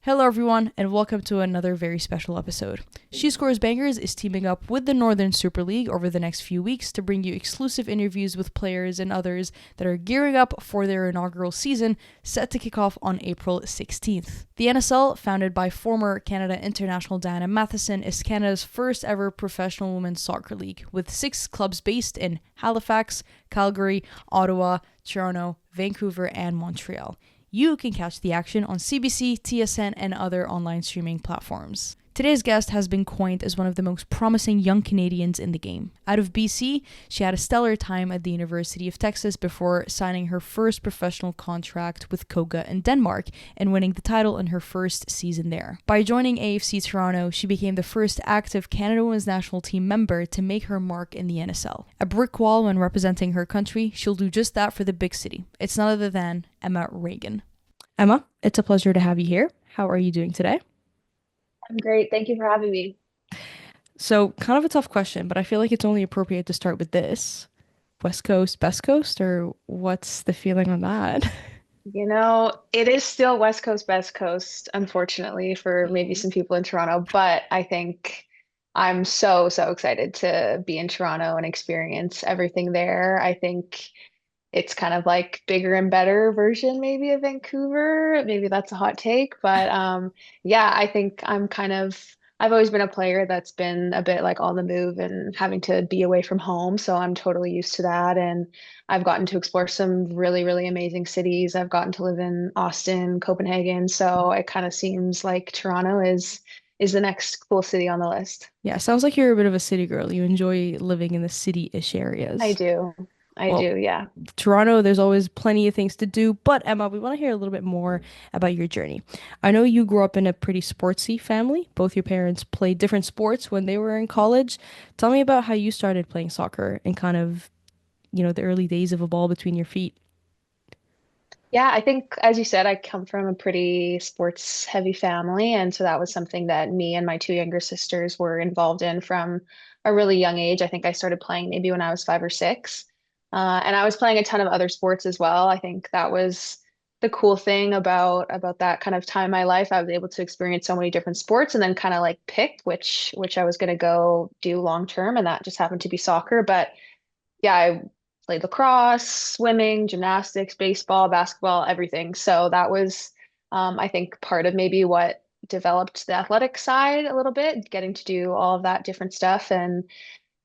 Hello, everyone, and welcome to another very special episode. She Scores Bangers is teaming up with the Northern Super League over the next few weeks to bring you exclusive interviews with players and others that are gearing up for their inaugural season, set to kick off on April 16th. The NSL, founded by former Canada International Diana Matheson, is Canada's first ever professional women's soccer league, with 6 clubs based in Halifax, Calgary, Ottawa, Toronto, Vancouver, and Montreal. You can catch the action on CBC, TSN, and other online streaming platforms. Today's guest has been coined as one of the most promising young Canadians in the game. Out of BC, she had a stellar time at the University of Texas before signing her first professional contract with Koga in Denmark and winning the title in her first season there. By joining AFC Toronto, she became the first active Canada Women's National Team member to make her mark in the NSL. A brick wall when representing her country, she'll do just that for the big city. It's none other than Emma Regan. Emma, it's a pleasure to have you here. How are you doing today? I'm great. Thank you for having me. So, kind of a tough question, but I feel like it's only appropriate to start with this. West Coast, Best Coast, or what's the feeling on that? It is still West Coast, Best Coast, unfortunately, for maybe Mhm. some people in Toronto, but I think I'm so excited to be in Toronto and experience everything there. I think it's kind of like bigger and better version maybe of Vancouver. Maybe that's a hot take, but yeah, I think I've always been a player that's been a bit like on the move and having to be away from home, so I'm totally used to that. And I've gotten to explore some really amazing cities. I've gotten to live in Austin, Copenhagen, so it kind of seems like Toronto is the next cool city on the list. Yeah, sounds like you're a bit of a city girl. You enjoy living in the city-ish I areas. do. I Well, do, yeah. Toronto, there's always plenty of things to do, but Emma, we want to hear a little bit more about your journey. I know you grew up in a pretty sportsy family. Both your parents played different sports when they were in college. Tell me about how you started playing soccer and kind of, the early days of a ball between your feet. Yeah, I think, as you said, I come from a pretty sports heavy family. And so that was something that me and my 2 younger sisters were involved in from a really young age. I think I started playing maybe when I was 5 or 6. And I was playing a ton of other sports as well. I think that was the cool thing about that kind of time in my life. I was able to experience so many different sports and then kind of like pick which I was going to go do long term. And that just happened to be soccer. But yeah, I played lacrosse, swimming, gymnastics, baseball, basketball, everything. So that was, I think, part of maybe what developed the athletic side a little bit, getting to do all of that different stuff. And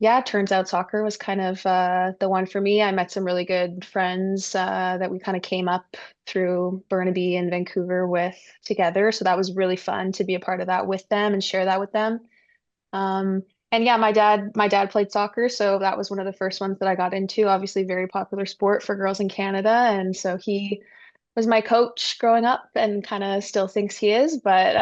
yeah, it turns out soccer was kind of the one for me. I met some really good friends that we kind of came up through Burnaby and Vancouver with together. So that was really fun to be a part of that with them and share that with them. Um, and yeah, my dad played soccer, so that was one of the first ones that I got into. Obviously, very popular sport for girls in Canada, and so he was my coach growing up, and kind of still thinks he is. But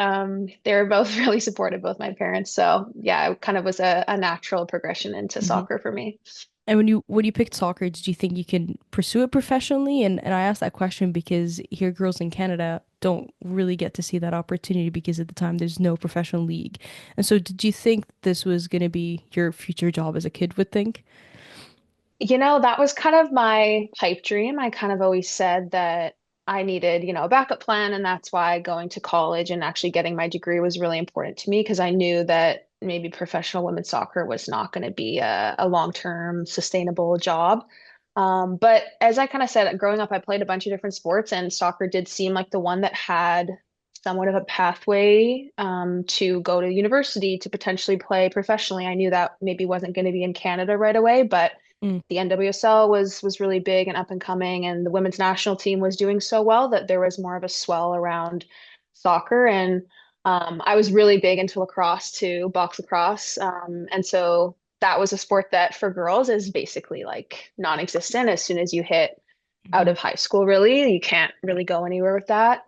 they were both really supportive, both my parents. So yeah, it kind of was a natural progression into soccer for me. And when you picked soccer, did you think you can pursue it professionally? And I asked that question because here girls in Canada don't really get to see that opportunity because at the time there's no professional league. And so did you think this was going to be your future job as a kid would think? That was kind of my pipe dream. I kind of always said that I needed, a backup plan, and that's why going to college and actually getting my degree was really important to me because I knew that maybe professional women's soccer was not going to be a long-term sustainable job. But as I kind of said, growing up, I played a bunch of different sports, and soccer did seem like the one that had somewhat of a pathway to go to university to potentially play professionally. I knew that maybe wasn't going to be in Canada right away, but Mm. the NWSL was really big and up and coming, and the women's national team was doing so well that there was more of a swell around soccer. And I was really big into lacrosse too, box lacrosse. And so that was a sport that for girls is basically like non-existent. As soon as you hit out Mhm. of high school, really, you can't really go anywhere with that.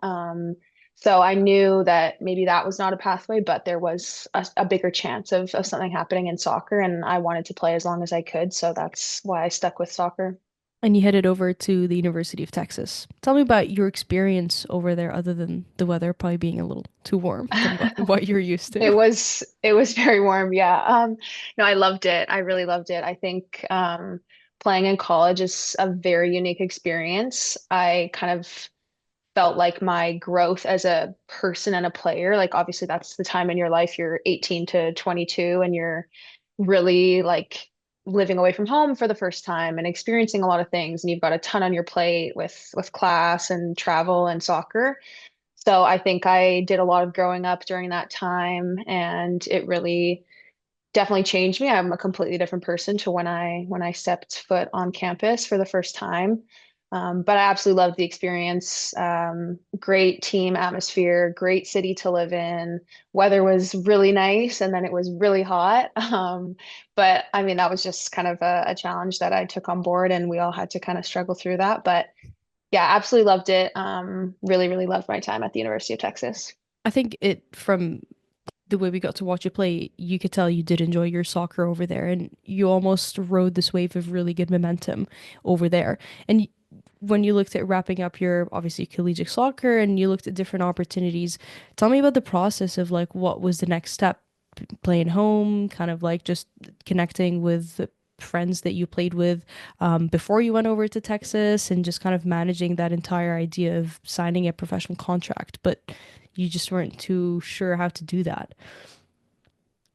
So I knew that maybe that was not a pathway, but there was a bigger chance of something happening in soccer, and I wanted to play as long as I could. So that's why I stuck with soccer. And you headed over to the University of Texas. Tell me about your experience over there, other than the weather probably being a little too warm than what you're used It to. was it was very warm, yeah. No, I loved it. I really loved it. I think playing in college is a very unique experience. I kind of felt like my growth as a person and a player, like obviously that's the time in your life you're 18 to 22 and you're really like living away from home for the first time and experiencing a lot of things and you've got a ton on your plate with class and travel and soccer. So I think I did a lot of growing up during that time and it really definitely changed me. I'm a completely different person to when I stepped foot on campus for the first time. But I absolutely loved the experience. Great team atmosphere, great city to live in. Weather was really nice, and then it was really hot. But I mean, that was just kind of a challenge that I took on board, and we all had to kind of struggle through that. But yeah, absolutely loved it. Really, really loved my time at the University of Texas. I think it from the way we got to watch you play, you could tell you did enjoy your soccer over there, and you almost rode this wave of really good momentum over there. And when you looked at wrapping up your obviously collegiate soccer and you looked at different opportunities, tell me about the process of like what was the next step, playing home, kind of like just connecting with the friends that you played with before you went over to Texas and just kind of managing that entire idea of signing a professional contract, but you just weren't too sure how to do that.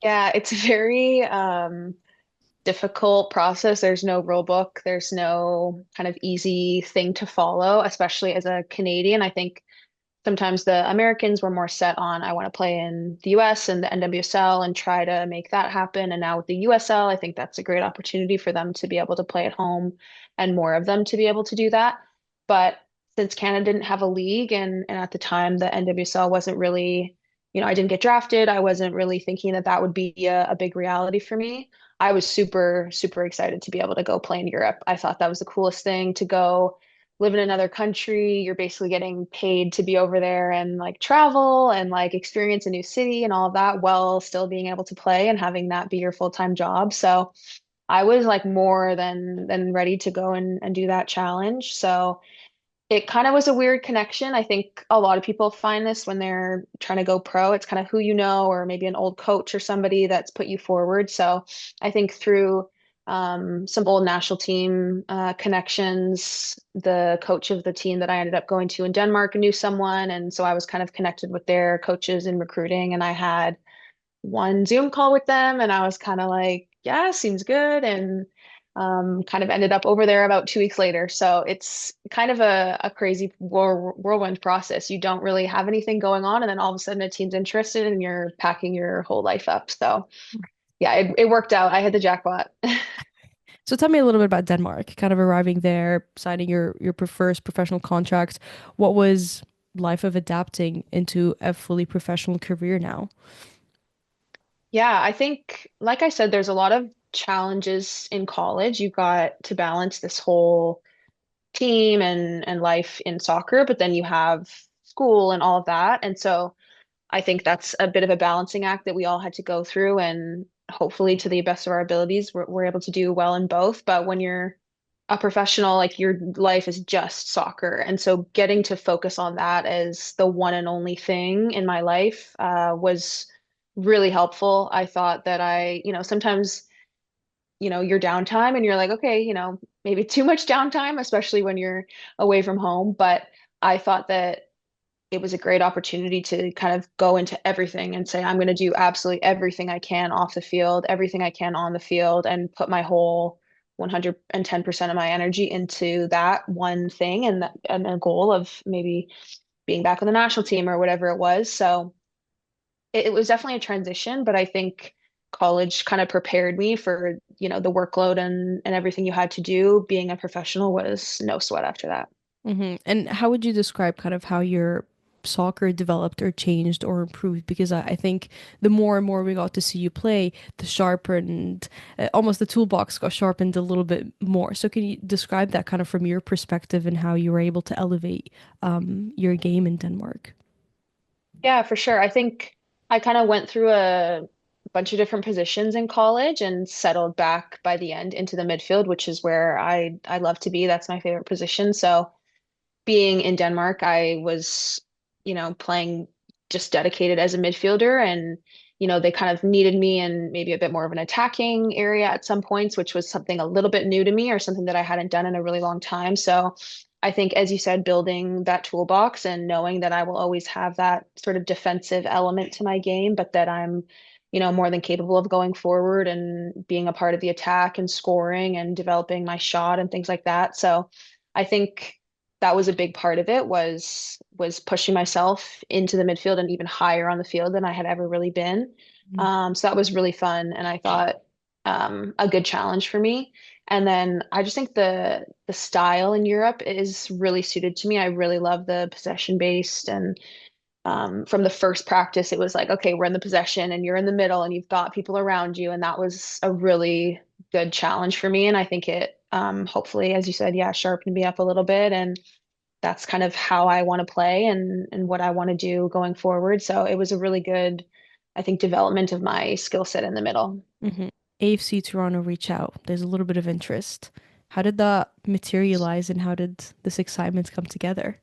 Yeah, it's very difficult process. There's no rule book. There's no kind of easy thing to follow, especially as a Canadian. I think sometimes the Americans were more set on, I want to play in the US and the NWSL and try to make that happen. And now with the USL, I think that's a great opportunity for them to be able to play at home and more of them to be able to do that. But since Canada didn't have a league and at the time the NWSL wasn't really, I didn't get drafted. I wasn't really thinking that that would be a big reality for me. I was super, super excited to be able to go play in Europe. I thought that was the coolest thing to go live in another country. You're basically getting paid to be over there and like travel and like experience a new city and all of that while still being able to play and having that be your full-time job. So I was like more than ready to go and do that challenge. So it kind of was a weird connection. I think a lot of people find this when they're trying to go pro. It's kind of who you know, or maybe an old coach or somebody that's put you forward. So I think through some old national team connections, the coach of the team that I ended up going to in Denmark knew someone. And so I was kind of connected with their coaches in recruiting. And I had one Zoom call with them, and I was kind of like, yeah, seems good. And kind of ended up over there about 2 weeks later. So it's kind of a crazy whirlwind process. You don't really have anything going on, and then all of a sudden a team's interested and you're packing your whole life up. So yeah, it worked out. I hit the jackpot. So tell me a little bit about Denmark, kind of arriving there, signing your first professional contract. What was life of adapting into a fully professional career now? Yeah, I think, like I said, there's a lot of challenges in college. You've got to balance this whole team and life in soccer, but then you have school and all of that. And so I think that's a bit of a balancing act that we all had to go through, and hopefully to the best of our abilities, we're able to do well in both. But when you're a professional, like your life is just soccer. And so getting to focus on that as the one and only thing in my life was really helpful. I thought that sometimes your downtime and you're like, okay, maybe too much downtime, especially when you're away from home. But I thought that it was a great opportunity to kind of go into everything and say, I'm going to do absolutely everything I can off the field, everything I can on the field, and put my whole 110% of my energy into that one thing and a goal of maybe being back on the national team or whatever it was. So it was definitely a transition, but I think college kind of prepared me for, the workload and everything you had to do. Being a professional was no sweat after that. And how would you describe kind of how your soccer developed or changed or improved? Because I think the more and more we got to see you play, the sharper and almost the toolbox got sharpened a little bit more. So can you describe that kind of from your perspective and how you were able to elevate your game in Denmark? Yeah, for sure. I think I kind of went through a bunch of different positions in college and settled back by the end into the midfield, which is where I love to be. That's my favorite position. So being in Denmark, I was, playing just dedicated as a midfielder and they kind of needed me in maybe a bit more of an attacking area at some points, which was something a little bit new to me or something that I hadn't done in a really long time. So I think, as you said, building that toolbox and knowing that I will always have that sort of defensive element to my game, but that I'm, more than capable of going forward and being a part of the attack and scoring and developing my shot and things like that. So I think that was a big part of it was pushing myself into the midfield and even higher on the field than I had ever really been. Mhm. So that was really fun, and I thought a good challenge for me. And then I just think the style in Europe is really suited to me. I really love the possession based, and from the first practice, it was like, okay, we're in the possession and you're in the middle and you've got people around you, and that was a really good challenge for me. And I think it hopefully, as you said, yeah, sharpened me up a little bit, and that's kind of how I want to play and what I want to do going forward. So it was a really good, I think, development of my skill set in the middle. Mhm. AFC Toronto reach out. There's a little bit of interest. How did that materialize and how did this excitement come together?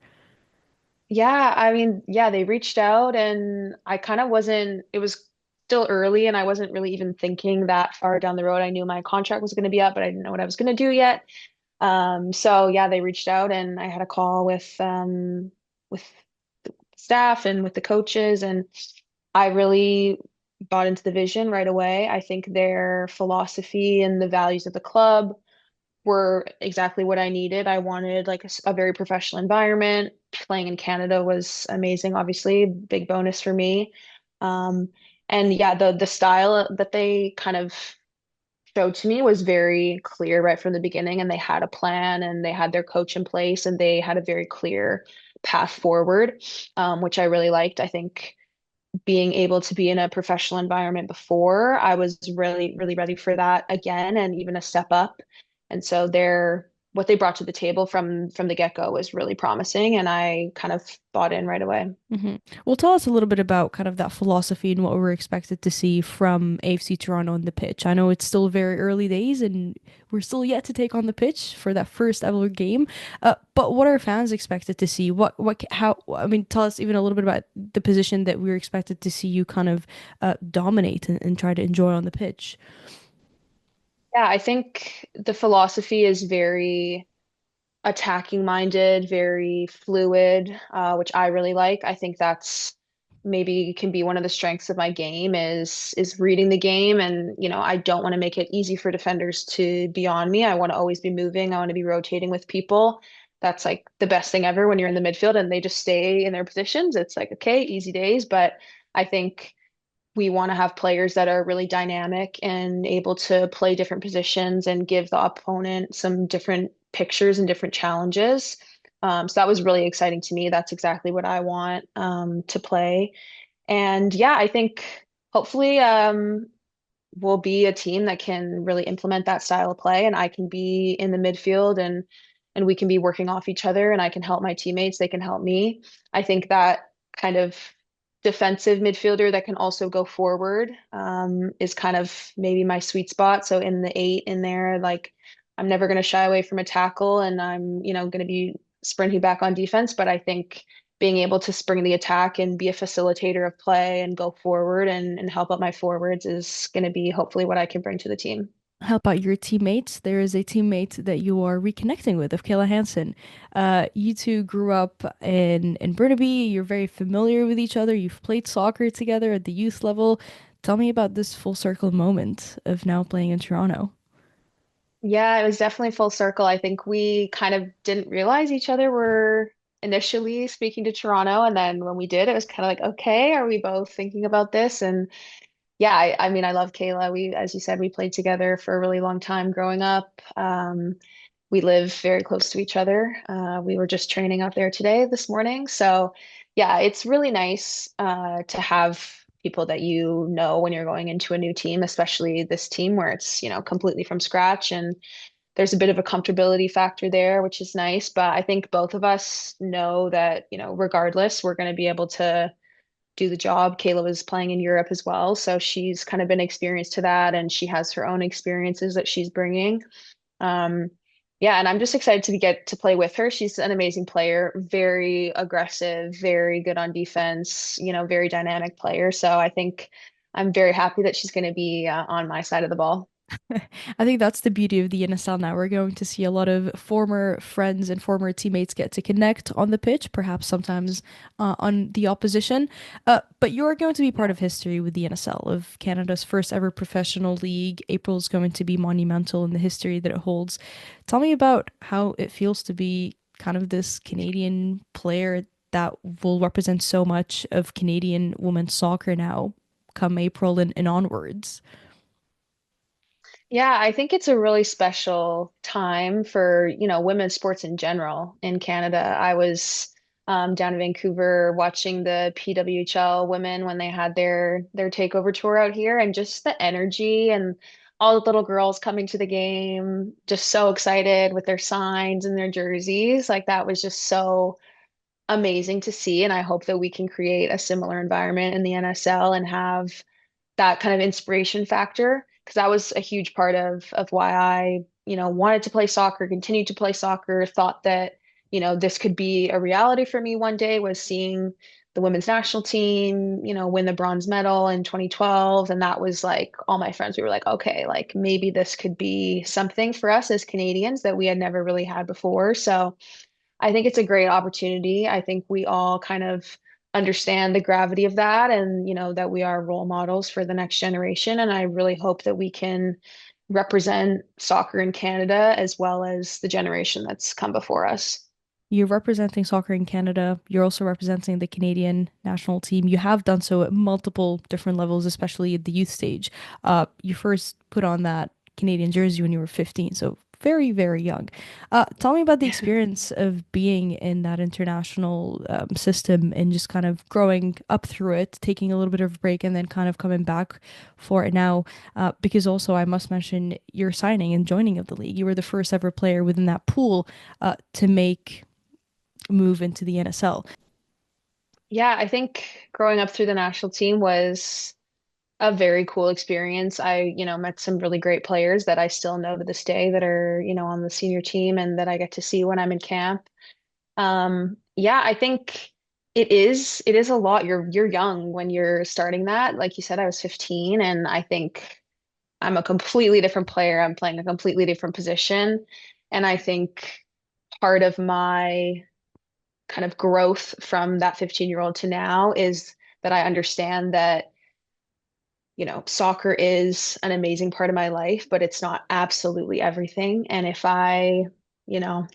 Yeah, I mean, yeah, they reached out and I kind of wasn't, it was still early and I wasn't really even thinking that far down the road. I knew my contract was going to be up, but I didn't know what I was going to do yet. So yeah, they reached out and I had a call with staff and with the coaches, and I really bought into the vision right away. I think their philosophy and the values of the club were exactly what I needed. I wanted like a very professional environment. Playing in Canada was amazing, obviously, big bonus for me. Um, and yeah, the style that they kind of showed to me was very clear right from the beginning, and they had a plan and they had their coach in place and they had a very clear path forward, which I really liked. I think being able to be in a professional environment before, I was really, really ready for that again and even a step up. And so what they brought to the table from the get-go was really promising, and I kind of bought in right away. Hmm. Well, tell us a little bit about kind of that philosophy and what we're expected to see from AFC Toronto on the pitch. I know it's still very early days and we're still yet to take on the pitch for that first ever game. But what are fans expected to see? How, I mean, tell us even a little bit about the position that we're expected to see you kind of dominate and try to enjoy on the pitch. Yeah, I think the philosophy is very attacking minded, very fluid, which I really like. I think that's maybe can be one of the strengths of my game is reading the game, and I don't want to make it easy for defenders to be on me. I want to always be moving. I want to be rotating with people. That's like the best thing ever when you're in the midfield and they just stay in their positions. It's like, okay, easy days, but I think we want to have players that are really dynamic and able to play different positions and give the opponent some different pictures and different challenges. So that was really exciting to me. That's exactly what I want to play. And yeah, I think hopefully we'll be a team that can really implement that style of play, and I can be in the midfield and we can be working off each other, and I can help my teammates, they can help me. I think that kind of defensive midfielder that can also go forward is kind of maybe my sweet spot. So in the eight in there, like I'm never going to shy away from a tackle, and I'm, going to be sprinting back on defense. But I think being able to spring the attack and be a facilitator of play and go forward and help out my forwards is going to be hopefully what I can bring to the team. How about your teammates? There is a teammate that you are reconnecting with, of Kayla Hansen. You two grew up in Burnaby. You're very familiar with each other. You've played soccer together at the youth level. Tell me about this full circle moment of now playing in Toronto. Yeah, it was definitely full circle. I think we kind of didn't realize each other were initially speaking to Toronto. And then when we did, it was kind of like, okay, are we both thinking about this? And yeah, I mean, I love Kayla. As you said, we played together for a really long time growing up. We live very close to each other. We were just training out there today, this morning. So, yeah, it's really nice to have people that you know when you're going into a new team, especially this team where it's, completely from scratch, and there's a bit of a comfortability factor there, which is nice. But I think both of us know that, regardless, we're going to be able to do the job. Kayla was playing in Europe as well, so she's kind of been experienced to that, and she has her own experiences that she's bringing. Um, yeah, and I'm just excited to get to play with her. She's an amazing player, very aggressive, very good on defense, very dynamic player. So I think I'm very happy that she's going to be on my side of the ball. I think that's the beauty of the NSL now. We're going to see a lot of former friends and former teammates get to connect on the pitch, perhaps sometimes on the opposition. But you're going to be part Yeah. of history with the NSL, of Canada's first ever professional league. April is going to be monumental in the history that it holds. Tell me about how it feels to be kind of this Canadian player that will represent so much of Canadian women's soccer now, come April and onwards. Yeah, I think it's a really special time for, women's sports in general in Canada. I was down in Vancouver watching the PWHL women when they had their takeover tour out here, and just the energy and all the little girls coming to the game, just so excited with their signs and their jerseys. Like that was just so amazing to see. And I hope that we can create a similar environment in the NSL and have that kind of inspiration factor, because that was a huge part of why I, wanted to play soccer, continued to play soccer, thought that, this could be a reality for me one day, was seeing the women's national team, win the bronze medal in 2012. And that was like all my friends, we were like, okay, like maybe this could be something for us as Canadians that we had never really had before. So I think it's a great opportunity. I think we all kind of understand the gravity of that, and, that we are role models for the next generation. And I really hope that we can represent soccer in Canada as well as the generation that's come before us. You're representing soccer in Canada. You're also representing the Canadian national team. You have done so at multiple different levels, especially at the youth stage. You first put on that Canadian jersey when you were 15, so very, very young. Tell me about the experience of being in that international system and just kind of growing up through it, taking a little bit of a break, and then kind of coming back for it now. Because also, I must mention your signing and joining of the league. You were the first ever player within that pool to make move into the NSL. Yeah, I think growing up through the national team was a very cool experience. I, met some really great players that I still know to this day that are, on the senior team and that I get to see when I'm in camp. Yeah, I think it is a lot. You're young when you're starting that. Like you said, I was 15, and I think I'm a completely different player. I'm playing a completely different position. And I think part of my kind of growth from that 15-year-old to now is that I understand that, soccer is an amazing part of my life, but it's not absolutely everything. And if I, you know,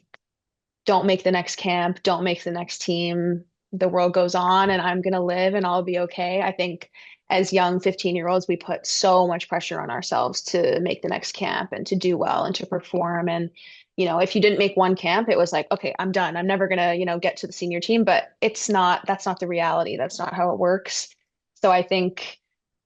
don't make the next camp, don't make the next team, the world goes on and I'm going to live and I'll be okay. I think as young 15-year-olds, we put so much pressure on ourselves to make the next camp and to do well and to perform. And, if you didn't make one camp, it was like, okay, I'm done. I'm never going to, get to the senior team, but that's not the reality. That's not how it works. So I think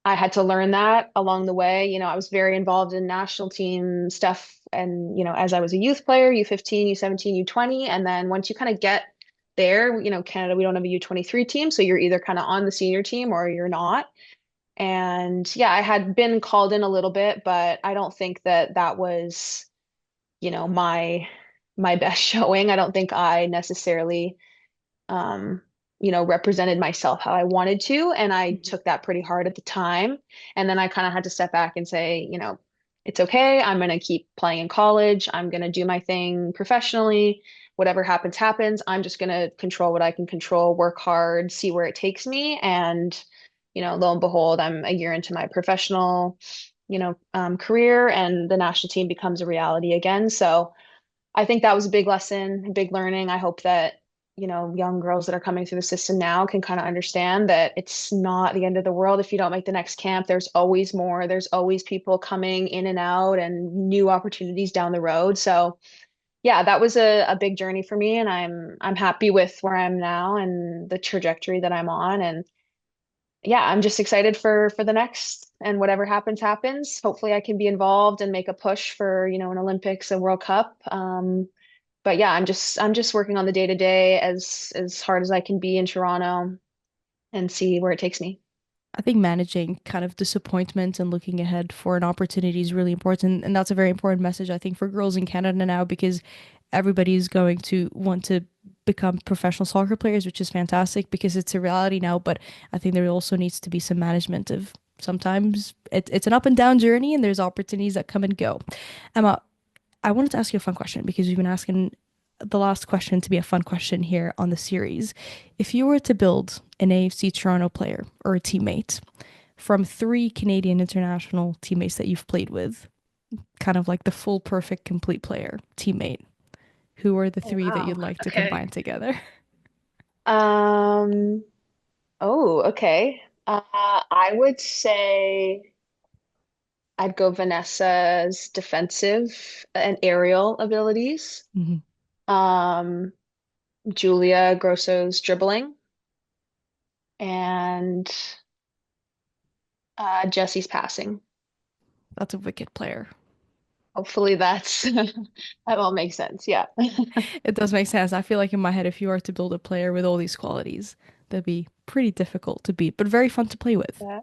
I had to learn that along the way. I was very involved in national team stuff. And, as I was a youth player, U15, U17, U20. And then once you kind of get there, Canada, we don't have a U23 team. So you're either kind of on the senior team or you're not. And yeah, I had been called in a little bit, but I don't think that that was, my best showing. I don't think I necessarily um, represented myself how I wanted to. And I Mhm. took that pretty hard at the time. And then I kind of had to step back and say, it's okay. I'm going to keep playing in college. I'm going to do my thing professionally. Whatever happens, happens. I'm just going to control what I can control, work hard, see where it takes me. And, lo and behold, I'm a year into my professional, career, and the national team becomes a reality again. So, I think that was a big lesson, a big learning. I hope that, young girls that are coming through the system now can kind of understand that it's not the end of the world if you don't make the next camp. There's always more. There's always people coming in and out and new opportunities down the road. So yeah, that was a big journey for me, and I'm happy with where I'm now and the trajectory that I'm on. And yeah, I'm just excited for the next, and whatever happens, happens. Hopefully I can be involved and make a push for, an Olympics, a World Cup. But yeah, I'm just working on the day to day as hard as I can be in Toronto and see where it takes me. I think managing kind of disappointment and looking ahead for an opportunity is really important. And that's a very important message, I think, for girls in Canada now, because everybody's going to want to become professional soccer players, which is fantastic because it's a reality now. But I think there also needs to be some management of sometimes it's an up and down journey, and there's opportunities that come and go. Emma, I wanted to ask you a fun question because we've been asking the last question to be a fun question here on the series. If you were to build an AFC Toronto player or a teammate from three Canadian international teammates that you've played with, kind of like the full, perfect, complete player teammate, who are the Oh, three that wow. you'd like to Okay. combine together? Um, oh, okay. I would say I'd go Vanessa's defensive and aerial abilities. Mm-hmm. Um, Julia Grosso's dribbling and Jesse's passing. That's a wicked player. Hopefully that's that all makes sense. Yeah. It does make sense. I feel like in my head, if you are to build a player with all these qualities, that'd be pretty difficult to beat, but very fun to play with. Yeah.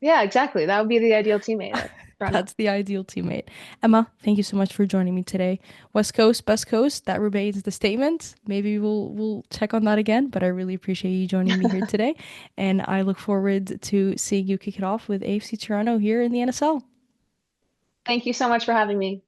Yeah, exactly. That would be the ideal teammate at Toronto. That's the ideal teammate. Emma, thank you so much for joining me today. West Coast, Best Coast, that remains the statement. Maybe we'll check on that again, but I really appreciate you joining me here today, and I look forward to seeing you kick it off with AFC Toronto here in the NSL. Thank you so much for having me.